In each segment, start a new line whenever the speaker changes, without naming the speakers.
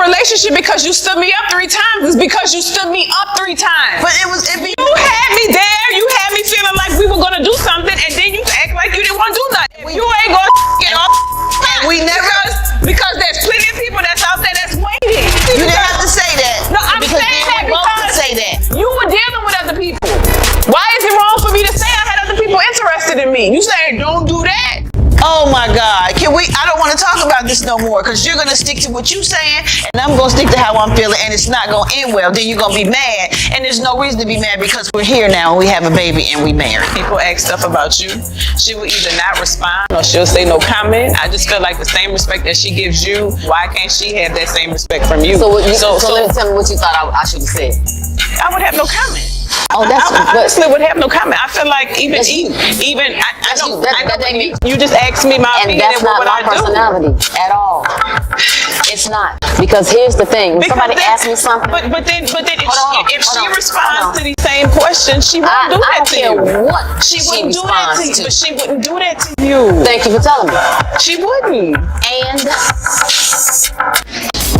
relationship because you stood me up 3 times. It's because you stood me up 3 times.
But
you had me there. You had me feeling like we were gonna do something, and then you act like you didn't want to do nothing. You ain't gonna get off.
And we never
because there's plenty of people that's out there that's waiting.
You didn't have to say that.
No, I'm saying that because
say that.
you were dealing with other people. Why is it wrong for me to say I had other people interested in me? You saying don't do that?
Oh my God. I don't want to talk about this no more because you're going to stick to what you're saying and I'm going to stick to how I'm feeling and it's not going to end well. Then you're going to be mad and there's no reason to be mad because we're here now and we have a baby and we married.
People ask stuff about you. She will either not respond or she'll say no comment. I just feel like the same respect that she gives you, why can't she have that same respect from you?
So let me tell me what you thought I should have said.
I would have no comment.
Oh, that's
I honestly would have no comment. I feel like you just asked me my opinion
and that's not my personality at all. It's not, because here's the thing. When somebody asks me something,
but then if she responds to these same questions, she won't do that to you.
What
she wouldn't do that to you, but she wouldn't do that to you.
Thank you for telling me.
She wouldn't.
And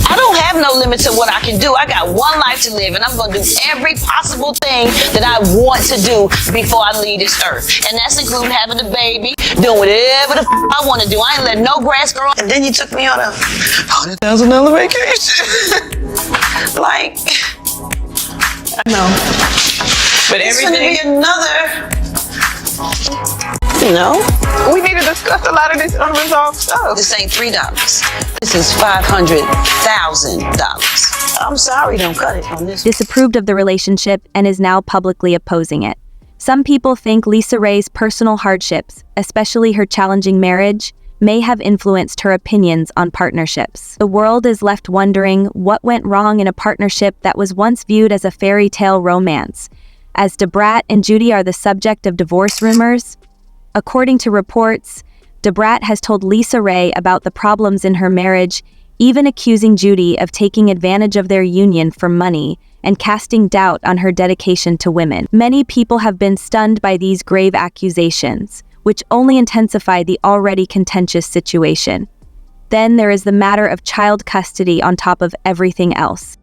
I don't have no limit to what I can do. I got one life to live and I'm going to do every possible thing that I want to do before I leave this earth. And that's including having a baby, doing whatever the I want to do. I ain't letting no grass grow. And then you took me on a $100,000 vacation. Like,
I know. But
it's going to be another...
We need to discuss a lot of this unresolved stuff.
This ain't $3. This is $500,000. I'm sorry, don't cut it on this.
Disapproved of the relationship and is now publicly opposing it. Some people think LisaRaye's personal hardships, especially her challenging marriage, may have influenced her opinions on partnerships. The world is left wondering what went wrong in a partnership that was once viewed as a fairy tale romance. As Brat and Judy are the subject of divorce rumors, according to reports, Brat has told LisaRaye about the problems in her marriage, even accusing Judy of taking advantage of their union for money and casting doubt on her dedication to women. Many people have been stunned by these grave accusations, which only intensify the already contentious situation. Then there is the matter of child custody on top of everything else.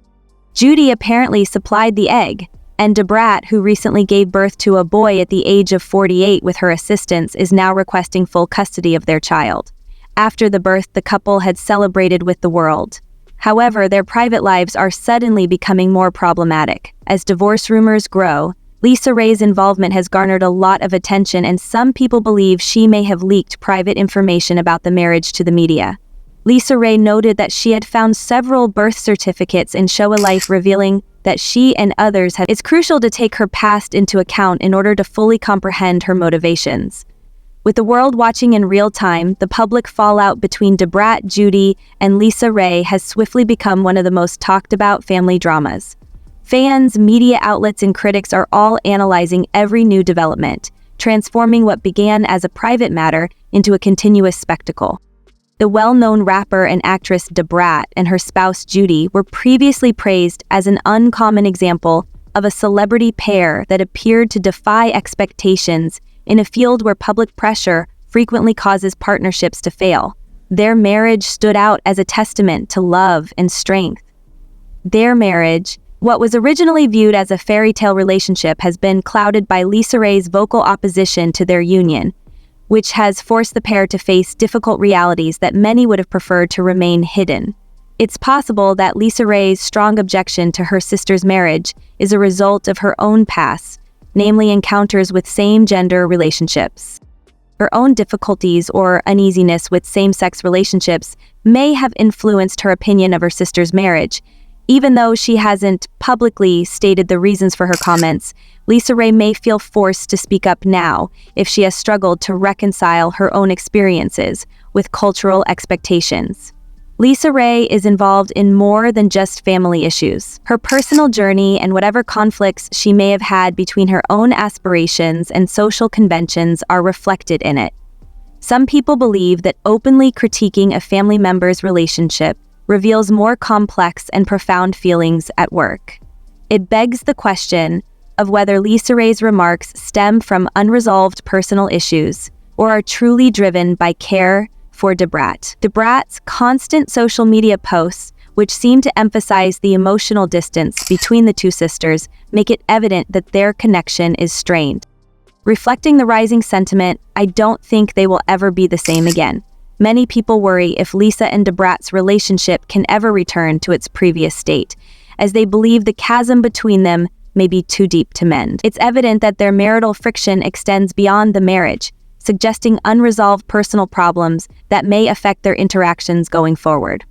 Judy apparently supplied the egg, and Brat, who recently gave birth to a boy at the age of 48 with her assistance, is now requesting full custody of their child. After the birth, the couple had celebrated with the world. However, their private lives are suddenly becoming more problematic. As divorce rumors grow, LisaRaye's involvement has garnered a lot of attention, and some people believe she may have leaked private information about the marriage to the media. LisaRaye noted that she had found several birth certificates in Show a Life revealing that she and others had. It's crucial to take her past into account in order to fully comprehend her motivations. With the world watching in real time, the public fallout between Brat, Judy, and LisaRaye has swiftly become one of the most talked about family dramas. Fans, media outlets, and critics are all analyzing every new development, transforming what began as a private matter into a continuous spectacle. The well-known rapper and actress Brat and her spouse Judy were previously praised as an uncommon example of a celebrity pair that appeared to defy expectations in a field where public pressure frequently causes partnerships to fail. Their marriage stood out as a testament to love and strength. Their marriage, what was originally viewed as a fairy tale relationship, has been clouded by LisaRaye's vocal opposition to their union, which has forced the pair to face difficult realities that many would have preferred to remain hidden. It's possible that LisaRaye's strong objection to her sister's marriage is a result of her own past, namely encounters with same-gender relationships. Her own difficulties or uneasiness with same-sex relationships may have influenced her opinion of her sister's marriage. Even though she hasn't publicly stated the reasons for her comments, LisaRaye may feel forced to speak up now if she has struggled to reconcile her own experiences with cultural expectations. LisaRaye is involved in more than just family issues. Her personal journey and whatever conflicts she may have had between her own aspirations and social conventions are reflected in it. Some people believe that openly critiquing a family member's relationship reveals more complex and profound feelings at work. It begs the question of whether LisaRaye's remarks stem from unresolved personal issues or are truly driven by care for Brat. Brat's constant social media posts, which seem to emphasize the emotional distance between the two sisters, make it evident that their connection is strained. Reflecting the rising sentiment, I don't think they will ever be the same again. Many people worry if Lisa and Brat's relationship can ever return to its previous state, as they believe the chasm between them may be too deep to mend. It's evident that their marital friction extends beyond the marriage, suggesting unresolved personal problems that may affect their interactions going forward.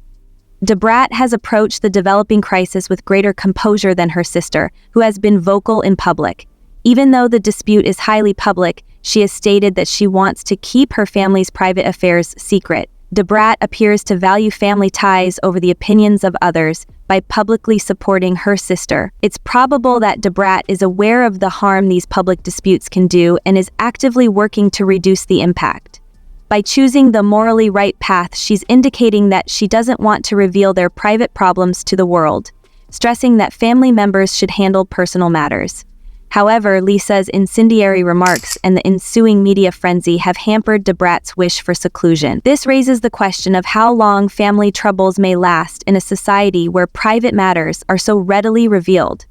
Brat has approached the developing crisis with greater composure than her sister, who has been vocal in public. Even though the dispute is highly public, she has stated that she wants to keep her family's private affairs secret. Brat appears to value family ties over the opinions of others by publicly supporting her sister. It's probable that Brat is aware of the harm these public disputes can do and is actively working to reduce the impact. By choosing the morally right path, she's indicating that she doesn't want to reveal their private problems to the world, stressing that family members should handle personal matters. However, Lisa's incendiary remarks and the ensuing media frenzy have hampered Brat's wish for seclusion. This raises the question of how long family troubles may last in a society where private matters are so readily revealed.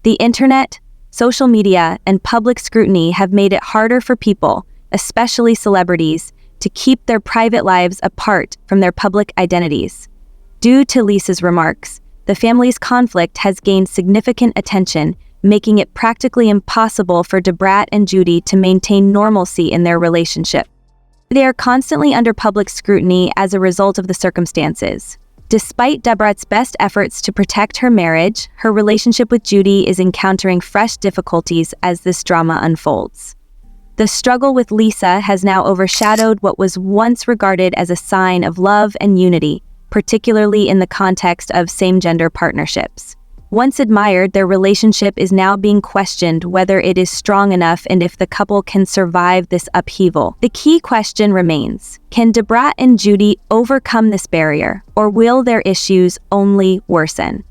The internet, social media, and public scrutiny have made it harder for people, especially celebrities, to keep their private lives apart from their public identities. Due to Lisa's remarks, the family's conflict has gained significant attention, making it practically impossible for Brat and Judy to maintain normalcy in their relationship. They are constantly under public scrutiny as a result of the circumstances. Despite Brat's best efforts to protect her marriage, her relationship with Judy is encountering fresh difficulties as this drama unfolds. The struggle with Lisa has now overshadowed what was once regarded as a sign of love and unity, particularly in the context of same-gender partnerships. Once admired, their relationship is now being questioned whether it is strong enough and if the couple can survive this upheaval. The key question remains: can Brat and Judy overcome this barrier, or will their issues only worsen?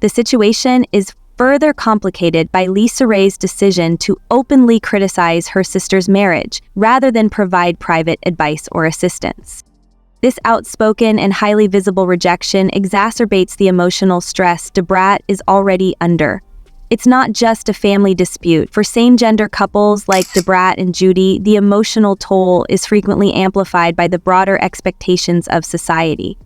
The situation is further complicated by LisaRaye's decision to openly criticize her sister's marriage rather than provide private advice or assistance. This outspoken and highly visible rejection exacerbates the emotional stress Brat is already under. It's not just a family dispute. For same-gender couples like Brat and Judy, the emotional toll is frequently amplified by the broader expectations of society.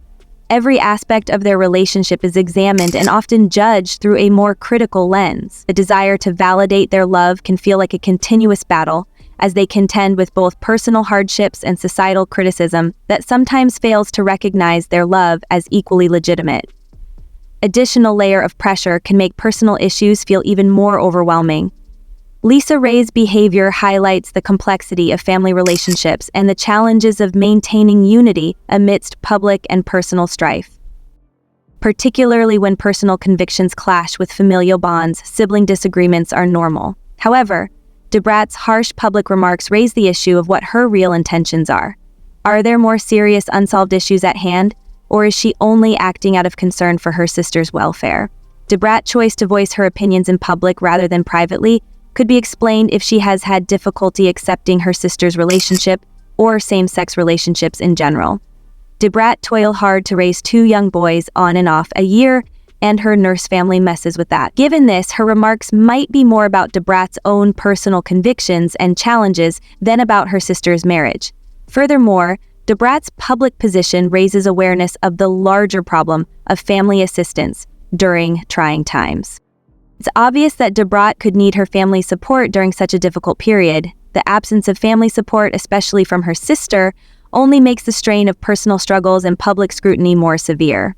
Every aspect of their relationship is examined and often judged through a more critical lens. The desire to validate their love can feel like a continuous battle, as they contend with both personal hardships and societal criticism that sometimes fails to recognize their love as equally legitimate. Additional layer of pressure can make personal issues feel even more overwhelming. LisaRaye's behavior highlights the complexity of family relationships and the challenges of maintaining unity amidst public and personal strife. Particularly when personal convictions clash with familial bonds, sibling disagreements are normal. However, Brat's harsh public remarks raise the issue of what her real intentions are. Are there more serious unsolved issues at hand, or is she only acting out of concern for her sister's welfare? Brat's choice to voice her opinions in public rather than privately could be explained if she has had difficulty accepting her sister's relationship or same-sex relationships in general. Brat toiled hard to raise 2 young boys on and off a year, and her nurse family messes with that. Given this, her remarks might be more about Brat's own personal convictions and challenges than about her sister's marriage. Furthermore, Brat's public position raises awareness of the larger problem of family assistance during trying times. It's obvious that Brat could need her family's support during such a difficult period. The absence of family support, especially from her sister, only makes the strain of personal struggles and public scrutiny more severe.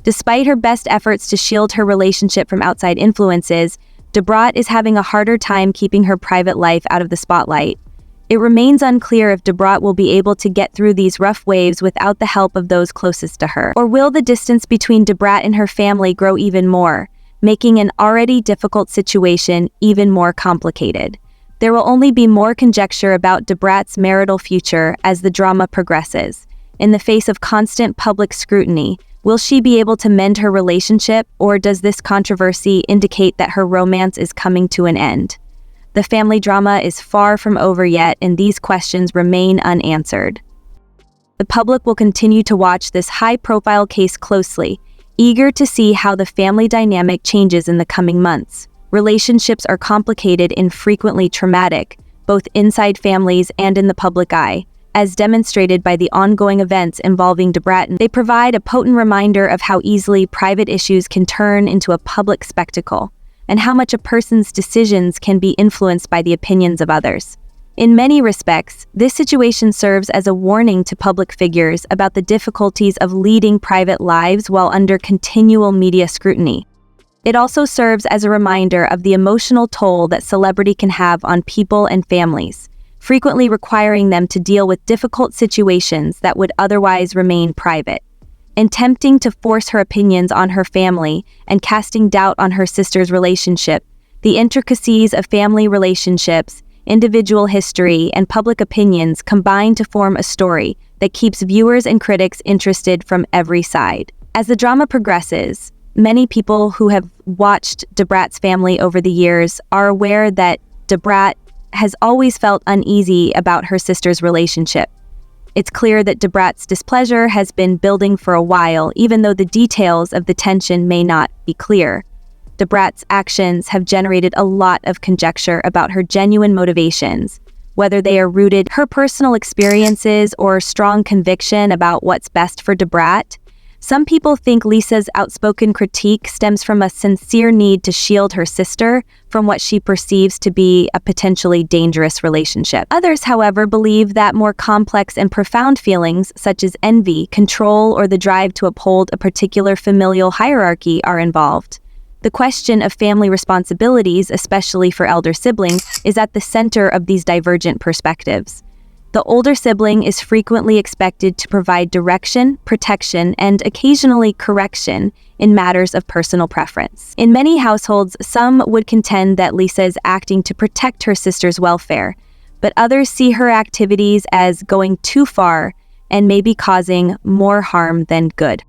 Despite her best efforts to shield her relationship from outside influences, Brat is having a harder time keeping her private life out of the spotlight. It remains unclear if Brat will be able to get through these rough waves without the help of those closest to her. Or will the distance between Brat and her family grow even more, making an already difficult situation even more complicated? There will only be more conjecture about Brat's marital future as the drama progresses. In the face of constant public scrutiny, will she be able to mend her relationship, or does this controversy indicate that her romance is coming to an end? The family drama is far from over yet, and these questions remain unanswered. The public will continue to watch this high-profile case closely, eager to see how the family dynamic changes in the coming months. Relationships are complicated and frequently traumatic, both inside families and in the public eye. As demonstrated by the ongoing events involving Brat, they provide a potent reminder of how easily private issues can turn into a public spectacle, and how much a person's decisions can be influenced by the opinions of others. In many respects, this situation serves as a warning to public figures about the difficulties of leading private lives while under continual media scrutiny. It also serves as a reminder of the emotional toll that celebrity can have on people and families, frequently requiring them to deal with difficult situations that would otherwise remain private. Attempting to force her opinions on her family and casting doubt on her sister's relationship, the intricacies of family relationships, individual history, and public opinions combine to form a story that keeps viewers and critics interested from every side. As the drama progresses, many people who have watched Brat's family over the years are aware that Brat has always felt uneasy about her sister's relationship. It's clear that Brat's displeasure has been building for a while, even though the details of the tension may not be clear. Brat's actions have generated a lot of conjecture about her genuine motivations, whether they are rooted in her personal experiences or strong conviction about what's best for Brat. Some people think Lisa's outspoken critique stems from a sincere need to shield her sister from what she perceives to be a potentially dangerous relationship. Others, however, believe that more complex and profound feelings, such as envy, control, or the drive to uphold a particular familial hierarchy, are involved. The question of family responsibilities, especially for elder siblings, is at the center of these divergent perspectives. The older sibling is frequently expected to provide direction, protection, and occasionally correction in matters of personal preference. In many households, some would contend that Lisa is acting to protect her sister's welfare, but others see her activities as going too far and maybe causing more harm than good.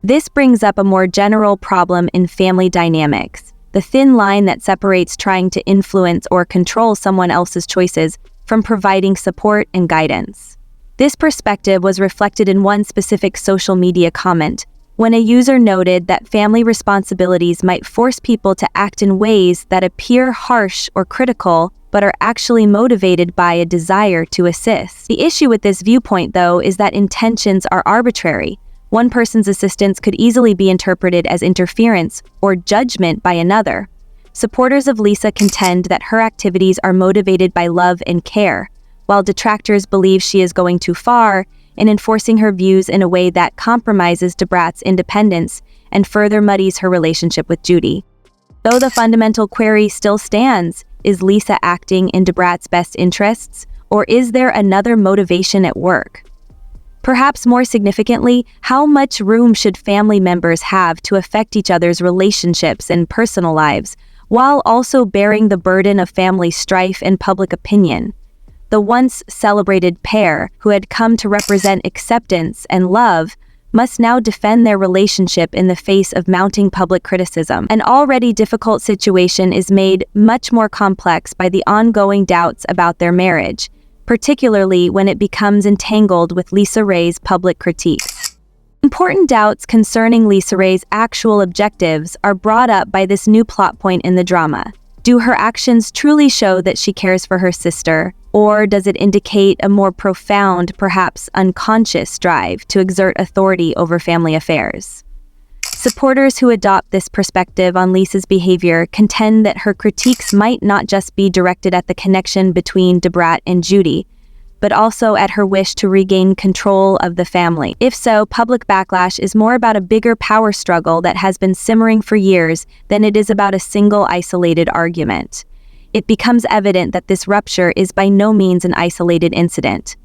This brings up a more general problem in family dynamics: the thin line that separates trying to influence or control someone else's choices from providing support and guidance. This perspective was reflected in one specific social media comment, when a user noted that family responsibilities might force people to act in ways that appear harsh or critical, but are actually motivated by a desire to assist. The issue with this viewpoint, though, is that intentions are arbitrary. One person's assistance could easily be interpreted as interference or judgment by another. Supporters of Lisa contend that her activities are motivated by love and care, while detractors believe she is going too far in enforcing her views in a way that compromises Brat's independence and further muddies her relationship with Judy. Though the fundamental query still stands, is Lisa acting in Brat's best interests, or is there another motivation at work? Perhaps more significantly, how much room should family members have to affect each other's relationships and personal lives, while also bearing the burden of family strife and public opinion? The once celebrated pair, who had come to represent acceptance and love, must now defend their relationship in the face of mounting public criticism. An already difficult situation is made much more complex by the ongoing doubts about their marriage, particularly when it becomes entangled with LisaRaye's public critiques. Important doubts concerning LisaRaye's actual objectives are brought up by this new plot point in the drama. Do her actions truly show that she cares for her sister, or does it indicate a more profound, perhaps unconscious drive to exert authority over family affairs? Supporters who adopt this perspective on Lisa's behavior contend that her critiques might not just be directed at the connection between Brat and Judy, but also at her wish to regain control of the family. If so, public backlash is more about a bigger power struggle that has been simmering for years than it is about a single isolated argument. It becomes evident that this rupture is by no means an isolated incident.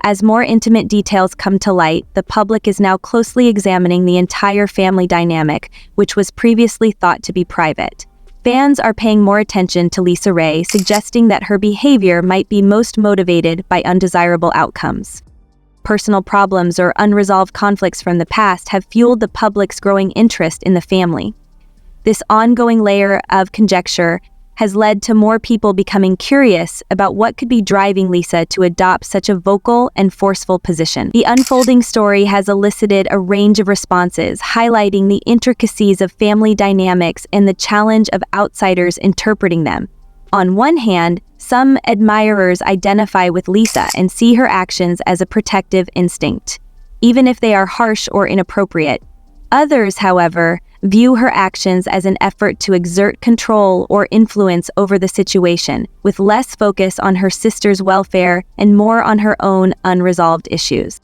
As more intimate details come to light, the public is now closely examining the entire family dynamic, which was previously thought to be private. Fans are paying more attention to LisaRaye, suggesting that her behavior might be most motivated by undesirable outcomes. Personal problems or unresolved conflicts from the past have fueled the public's growing interest in the family. This ongoing layer of conjecture has led to more people becoming curious about what could be driving Lisa to adopt such a vocal and forceful position. The unfolding story has elicited a range of responses, highlighting the intricacies of family dynamics and the challenge of outsiders interpreting them. On one hand, some admirers identify with Lisa and see her actions as a protective instinct, even if they are harsh or inappropriate. Others, however, view her actions as an effort to exert control or influence over the situation, with less focus on her sister's welfare and more on her own unresolved issues.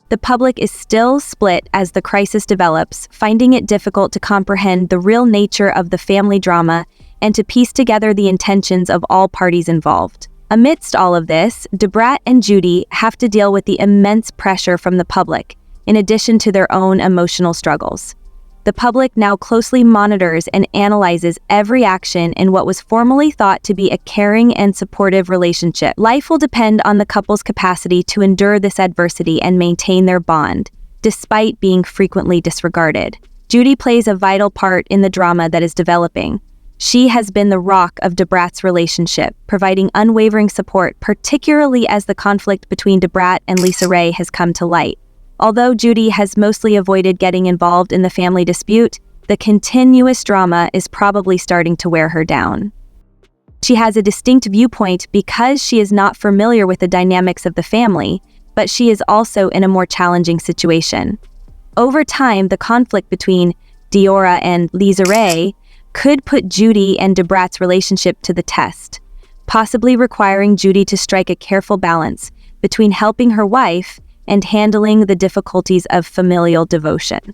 The public is still split as the crisis develops, finding it difficult to comprehend the real nature of the family drama and to piece together the intentions of all parties involved. Amidst all of this, Brat and Judy have to deal with the immense pressure from the public, in addition to their own emotional struggles. The public now closely monitors and analyzes every action in what was formerly thought to be a caring and supportive relationship. Life will depend on the couple's capacity to endure this adversity and maintain their bond, despite being frequently disregarded. Judy plays a vital part in the drama that is developing. She has been the rock of Brat's relationship, providing unwavering support, particularly as the conflict between Brat and LisaRaye has come to light. Although Judy has mostly avoided getting involved in the family dispute, the continuous drama is probably starting to wear her down. She has a distinct viewpoint because she is not familiar with the dynamics of the family, but she is also in a more challenging situation. Over time, the conflict between Diora and LisaRaye could put Judy and Brat's relationship to the test, possibly requiring Judy to strike a careful balance between helping her wife and handling the difficulties of familial devotion.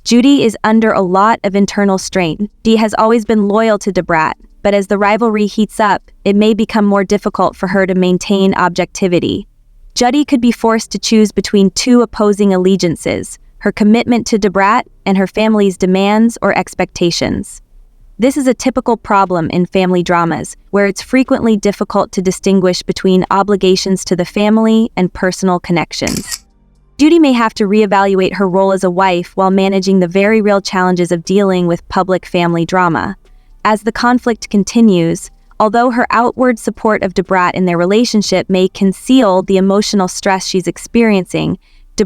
Judy is under a lot of internal strain. She has always been loyal to Brat, but as the rivalry heats up, it may become more difficult for her to maintain objectivity. Judy could be forced to choose between two opposing allegiances, her commitment to Brat and her family's demands or expectations. This is a typical problem in family dramas, where it's frequently difficult to distinguish between obligations to the family and personal connections. Judy may have to reevaluate her role as a wife while managing the very real challenges of dealing with public family drama. As the conflict continues, although her outward support of Brat in their relationship may conceal the emotional stress she's experiencing,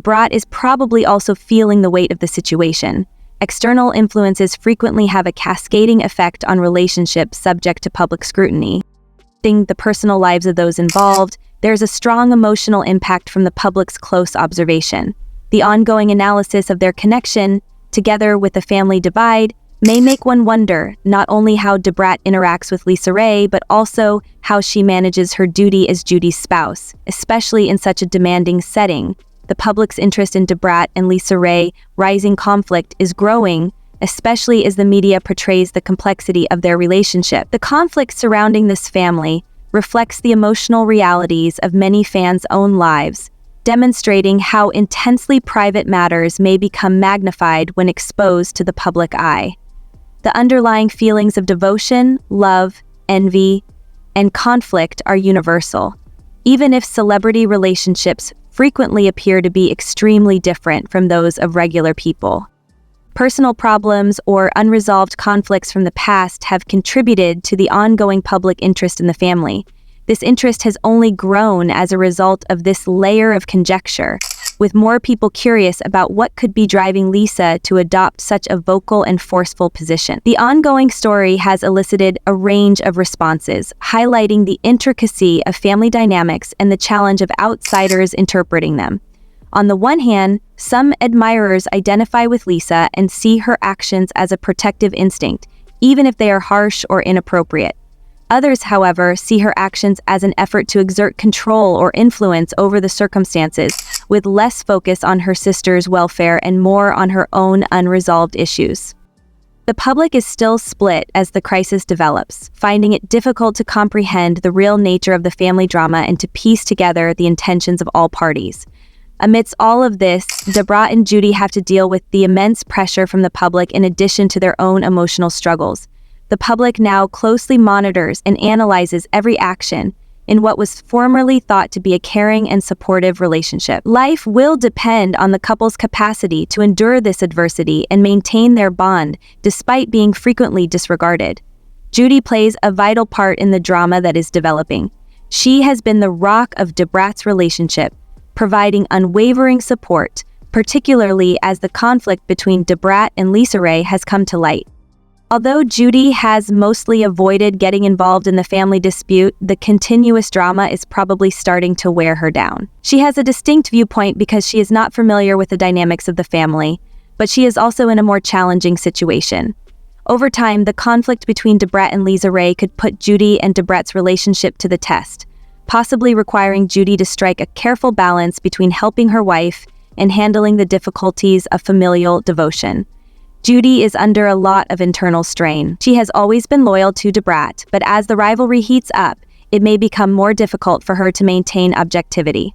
Brat is probably also feeling the weight of the situation. External influences frequently have a cascading effect on relationships subject to public scrutiny. In the personal lives of those involved, there's a strong emotional impact from the public's close observation. The ongoing analysis of their connection, together with the family divide, may make one wonder not only how Brat interacts with LisaRaye, but also how she manages her duty as Judy's spouse, especially in such a demanding setting. The public's interest in Brat and LisaRaye rising conflict is growing, especially as the media portrays the complexity of their relationship. The conflict surrounding this family reflects the emotional realities of many fans' own lives, demonstrating how intensely private matters may become magnified when exposed to the public eye. The underlying feelings of devotion, love, envy, and conflict are universal, even if celebrity relationships frequently appear to be extremely different from those of regular people. Personal problems or unresolved conflicts from the past have contributed to the ongoing public interest in the family. This interest has only grown as a result of this layer of conjecture, with more people curious about what could be driving Lisa to adopt such a vocal and forceful position. The ongoing story has elicited a range of responses, highlighting the intricacy of family dynamics and the challenge of outsiders interpreting them. On the one hand, some admirers identify with Lisa and see her actions as a protective instinct, even if they are harsh or inappropriate. Others, however, see her actions as an effort to exert control or influence over the circumstances, with less focus on her sister's welfare and more on her own unresolved issues. The public is still split as the crisis develops, finding it difficult to comprehend the real nature of the family drama and to piece together the intentions of all parties. Amidst all of this, Brat and Judy have to deal with the immense pressure from the public in addition to their own emotional struggles. The public now closely monitors and analyzes every action in what was formerly thought to be a caring and supportive relationship. Life will depend on the couple's capacity to endure this adversity and maintain their bond despite being frequently disregarded. Judy plays a vital part in the drama that is developing. She has been the rock of Brat's relationship, providing unwavering support, particularly as the conflict between Brat and LisaRaye has come to light. Although Judy has mostly avoided getting involved in the family dispute, the continuous drama is probably starting to wear her down. She has a distinct viewpoint because she is not familiar with the dynamics of the family, but she is also in a more challenging situation. Over time, the conflict between Brat and LisaRaye could put Judy and Brat's relationship to the test, possibly requiring Judy to strike a careful balance between helping her wife and handling the difficulties of familial devotion. Judy is under a lot of internal strain. She has always been loyal to Brat, but as the rivalry heats up, it may become more difficult for her to maintain objectivity.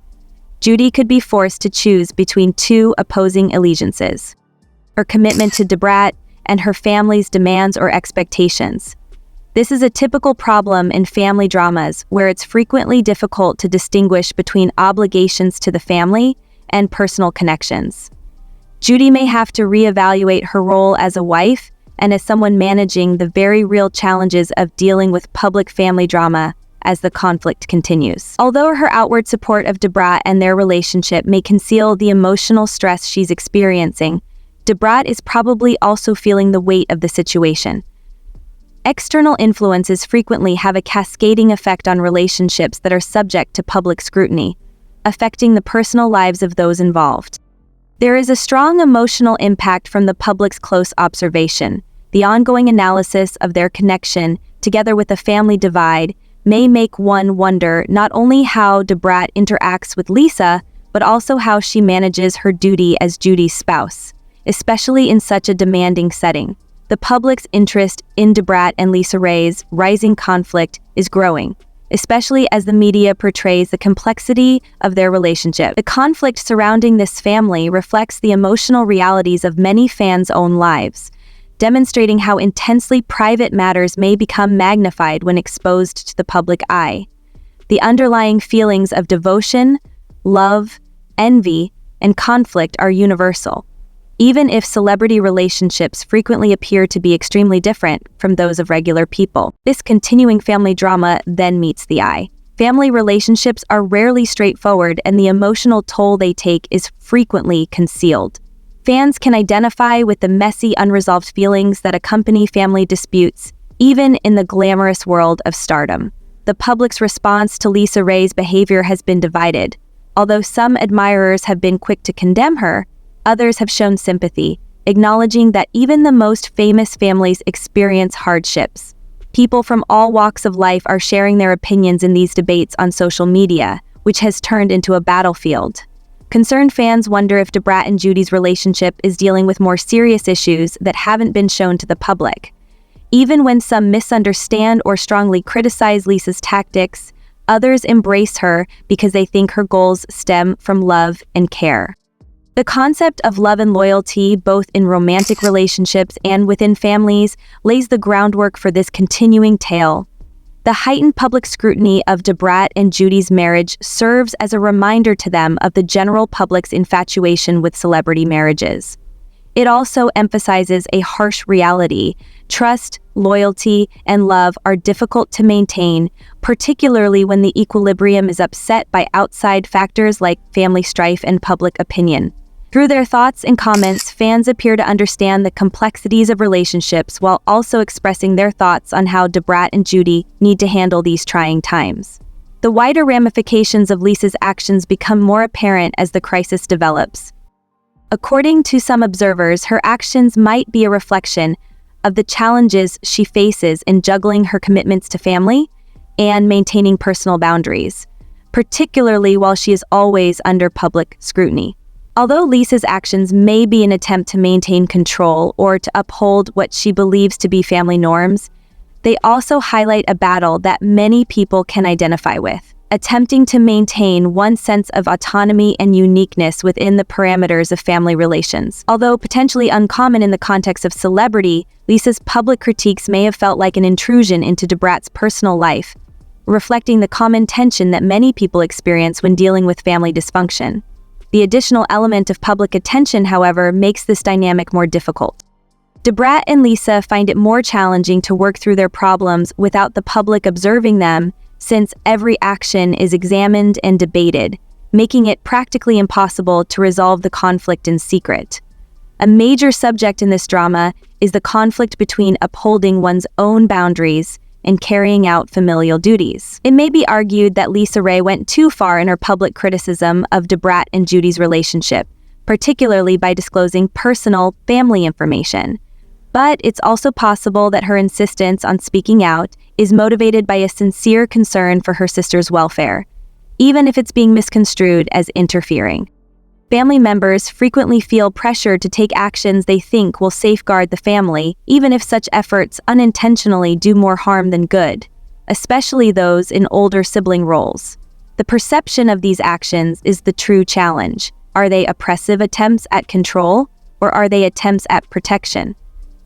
Judy could be forced to choose between two opposing allegiances: her commitment to Brat and her family's demands or expectations. This is a typical problem in family dramas where it's frequently difficult to distinguish between obligations to the family and personal connections. Judy may have to reevaluate her role as a wife and as someone managing the very real challenges of dealing with public family drama as the conflict continues. Although her outward support of Brat and their relationship may conceal the emotional stress she's experiencing, Brat is probably also feeling the weight of the situation. External influences frequently have a cascading effect on relationships that are subject to public scrutiny, affecting the personal lives of those involved. There is a strong emotional impact from the public's close observation. The ongoing analysis of their connection, together with the family divide, may make one wonder not only how Brat interacts with Lisa, but also how she manages her duty as Judy's spouse, especially in such a demanding setting. The public's interest in Brat and LisaRaye's rising conflict is growing, especially as the media portrays the complexity of their relationship. The conflict surrounding this family reflects the emotional realities of many fans' own lives, demonstrating how intensely private matters may become magnified when exposed to the public eye. The underlying feelings of devotion, love, envy, and conflict are universal, even if celebrity relationships frequently appear to be extremely different from those of regular people. This continuing family drama then meets the eye. Family relationships are rarely straightforward, and the emotional toll they take is frequently concealed. Fans can identify with the messy, unresolved feelings that accompany family disputes, even in the glamorous world of stardom. The public's response to LisaRaye's behavior has been divided. Although some admirers have been quick to condemn her, others have shown sympathy, acknowledging that even the most famous families experience hardships. People from all walks of life are sharing their opinions in these debates on social media, which has turned into a battlefield. Concerned fans wonder if Brat and Judy's relationship is dealing with more serious issues that haven't been shown to the public. Even when some misunderstand or strongly criticize Lisa's tactics, others embrace her because they think her goals stem from love and care. The concept of love and loyalty, both in romantic relationships and within families, lays the groundwork for this continuing tale. The heightened public scrutiny of Brat and Judy's marriage serves as a reminder to them of the general public's infatuation with celebrity marriages. It also emphasizes a harsh reality. Trust, loyalty, and love are difficult to maintain, particularly when the equilibrium is upset by outside factors like family strife and public opinion. Through their thoughts and comments, fans appear to understand the complexities of relationships while also expressing their thoughts on how Brat and Judy need to handle these trying times. The wider ramifications of Lisa's actions become more apparent as the crisis develops. According to some observers, her actions might be a reflection of the challenges she faces in juggling her commitments to family and maintaining personal boundaries, particularly while she is always under public scrutiny. Although Lisa's actions may be an attempt to maintain control or to uphold what she believes to be family norms, they also highlight a battle that many people can identify with, attempting to maintain one sense of autonomy and uniqueness within the parameters of family relations. Although potentially uncommon in the context of celebrity, Lisa's public critiques may have felt like an intrusion into Brat's personal life, reflecting the common tension that many people experience when dealing with family dysfunction. The additional element of public attention, however, makes this dynamic more difficult. Brat and Lisa find it more challenging to work through their problems without the public observing them, since every action is examined and debated, making it practically impossible to resolve the conflict in secret. A major subject in this drama is the conflict between upholding one's own boundaries and carrying out familial duties. It may be argued that LisaRaye went too far in her public criticism of Brat and Judy's relationship, particularly by disclosing personal family information. But it's also possible that her insistence on speaking out is motivated by a sincere concern for her sister's welfare, even if it's being misconstrued as interfering. Family members frequently feel pressured to take actions they think will safeguard the family, even if such efforts unintentionally do more harm than good, especially those in older sibling roles. The perception of these actions is the true challenge. Are they oppressive attempts at control, or are they attempts at protection?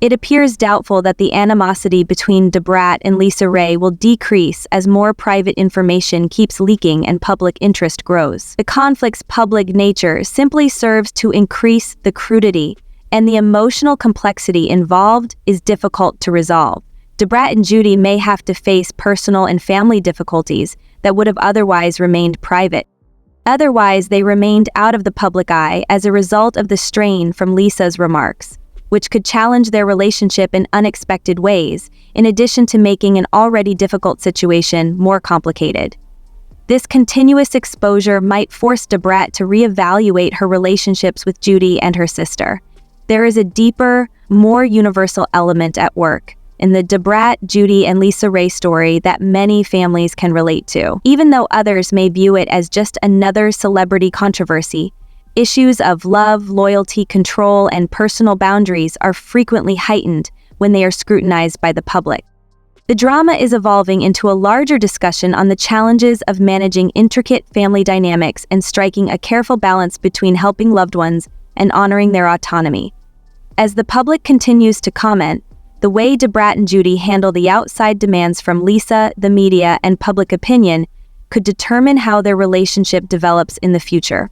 It appears doubtful that the animosity between Brat and LisaRaye will decrease as more private information keeps leaking and public interest grows. The conflict's public nature simply serves to increase the crudity, and the emotional complexity involved is difficult to resolve. Brat and Judy may have to face personal and family difficulties that would have otherwise remained private. Otherwise, they remained out of the public eye as a result of the strain from Lisa's remarks, which could challenge their relationship in unexpected ways, in addition to making an already difficult situation more complicated. This continuous exposure might force Brat to reevaluate her relationships with Judy and her sister. There is a deeper, more universal element at work in the Brat, Judy, and LisaRaye story that many families can relate to. Even though others may view it as just another celebrity controversy, issues of love, loyalty, control, and personal boundaries are frequently heightened when they are scrutinized by the public. The drama is evolving into a larger discussion on the challenges of managing intricate family dynamics and striking a careful balance between helping loved ones and honoring their autonomy. As the public continues to comment, the way Brat and Judy handle the outside demands from Lisa, the media, and public opinion could determine how their relationship develops in the future.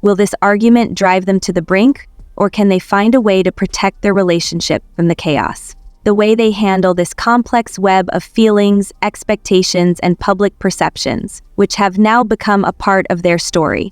Will this argument drive them to the brink, or can they find a way to protect their relationship from the chaos? The way they handle this complex web of feelings, expectations, and public perceptions, which have now become a part of their story,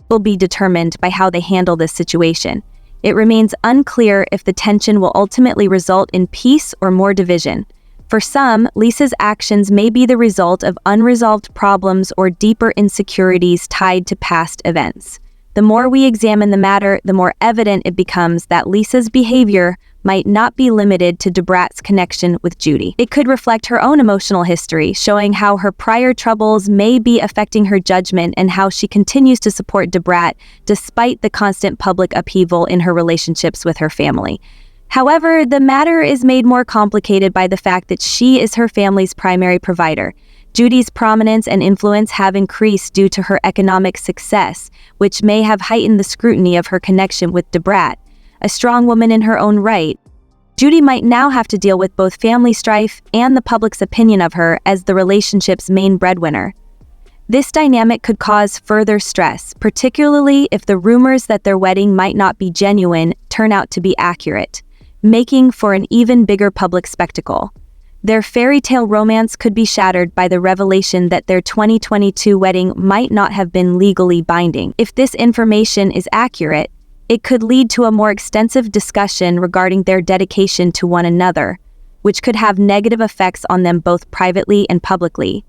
will be determined by how they handle this situation. It remains unclear if the tension will ultimately result in peace or more division. For some, Lisa's actions may be the result of unresolved problems or deeper insecurities tied to past events. The more we examine the matter, the more evident it becomes that Lisa's behavior might not be limited to Brat's connection with Judy. It could reflect her own emotional history, showing how her prior troubles may be affecting her judgment and how she continues to support Brat despite the constant public upheaval in her relationships with her family. However, the matter is made more complicated by the fact that she is her family's primary provider. Judy's prominence and influence have increased due to her economic success, which may have heightened the scrutiny of her connection with Brat. A strong woman in her own right, Judy might now have to deal with both family strife and the public's opinion of her as the relationship's main breadwinner. This dynamic could cause further stress, particularly if the rumors that their wedding might not be genuine turn out to be accurate, making for an even bigger public spectacle. Their fairy tale romance could be shattered by the revelation that their 2022 wedding might not have been legally binding. If this information is accurate, it could lead to a more extensive discussion regarding their dedication to one another, which could have negative effects on them both privately and publicly.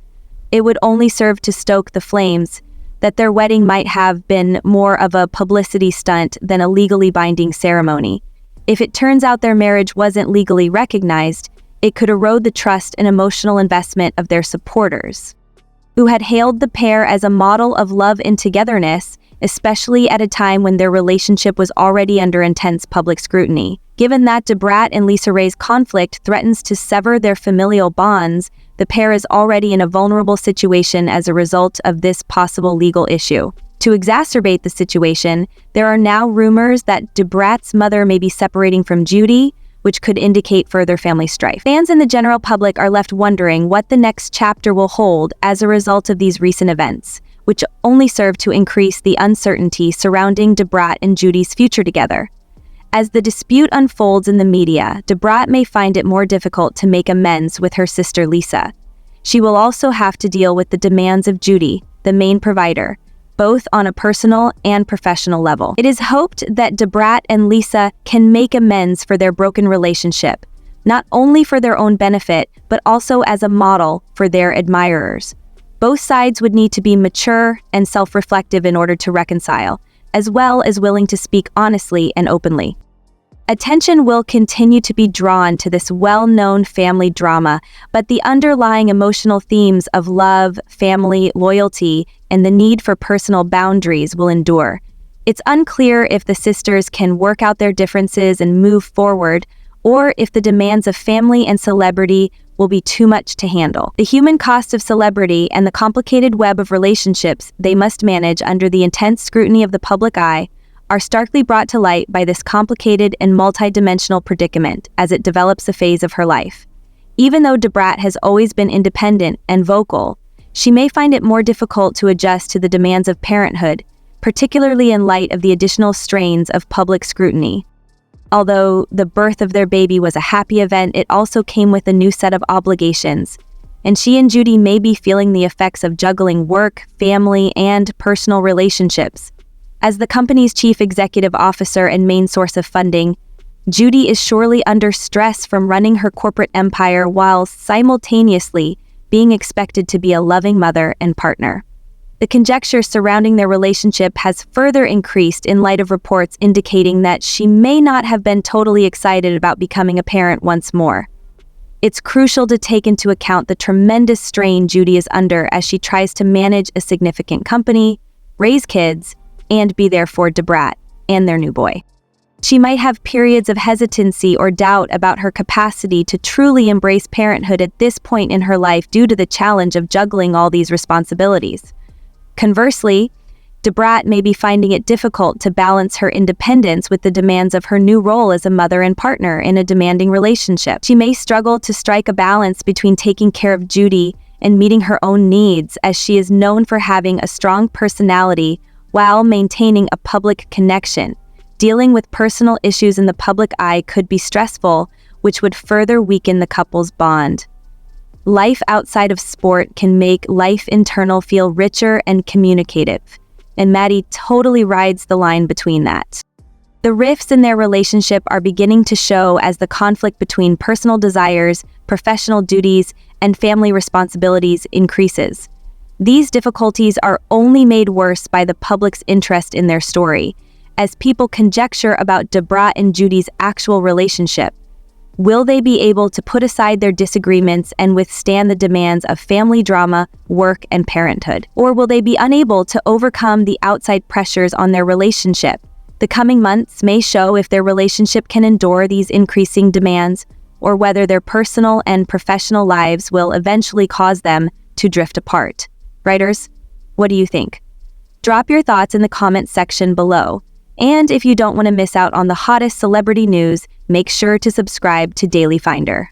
It would only serve to stoke the flames that their wedding might have been more of a publicity stunt than a legally binding ceremony. If it turns out their marriage wasn't legally recognized, it could erode the trust and emotional investment of their supporters, who had hailed the pair as a model of love and togetherness, especially at a time when their relationship was already under intense public scrutiny. Given that Brat and LisaRaye's conflict threatens to sever their familial bonds, the pair is already in a vulnerable situation as a result of this possible legal issue. To exacerbate the situation, there are now rumors that Brat's mother may be separating from Judy, which could indicate further family strife. Fans and the general public are left wondering what the next chapter will hold as a result of these recent events, which only serve to increase the uncertainty surrounding Brat and Judy's future together. As the dispute unfolds in the media, Brat may find it more difficult to make amends with her sister Lisa. She will also have to deal with the demands of Judy, the main provider, both on a personal and professional level. It is hoped that Brat and Lisa can make amends for their broken relationship, not only for their own benefit, but also as a model for their admirers. Both sides would need to be mature and self-reflective in order to reconcile, as well as willing to speak honestly and openly. Attention will continue to be drawn to this well-known family drama, but the underlying emotional themes of love, family, loyalty, and the need for personal boundaries will endure. It's unclear if the sisters can work out their differences and move forward, or if the demands of family and celebrity will be too much to handle. The human cost of celebrity and the complicated web of relationships they must manage under the intense scrutiny of the public eye are starkly brought to light by this complicated and multidimensional predicament as it develops a phase of her life. Even though Brat has always been independent and vocal, she may find it more difficult to adjust to the demands of parenthood, particularly in light of the additional strains of public scrutiny. Although the birth of their baby was a happy event, it also came with a new set of obligations, and she and Judy may be feeling the effects of juggling work, family, and personal relationships. As the company's chief executive officer and main source of funding, Judy is surely under stress from running her corporate empire while simultaneously being expected to be a loving mother and partner. The conjecture surrounding their relationship has further increased in light of reports indicating that she may not have been totally excited about becoming a parent once more. It's crucial to take into account the tremendous strain Judy is under as she tries to manage a significant company, raise kids, and be there for Brat and their new boy. She might have periods of hesitancy or doubt about her capacity to truly embrace parenthood at this point in her life due to the challenge of juggling all these responsibilities. Conversely, Brat may be finding it difficult to balance her independence with the demands of her new role as a mother and partner in a demanding relationship. She may struggle to strike a balance between taking care of Judy and meeting her own needs, as she is known for having a strong personality while maintaining a public connection. Dealing with personal issues in the public eye could be stressful, which would further weaken the couple's bond. Life outside of sport can make life internal feel richer and communicative, and Maddie totally rides the line between that. The rifts in their relationship are beginning to show as the conflict between personal desires, professional duties, and family responsibilities increases. These difficulties are only made worse by the public's interest in their story, as people conjecture about Brat and Judy's actual relationship. Will they be able to put aside their disagreements and withstand the demands of family drama, work, and parenthood? Or will they be unable to overcome the outside pressures on their relationship? The coming months may show if their relationship can endure these increasing demands, or whether their personal and professional lives will eventually cause them to drift apart. Writers, what do you think? Drop your thoughts in the comments section below. And if you don't want to miss out on the hottest celebrity news, make sure to subscribe to Daily Finder.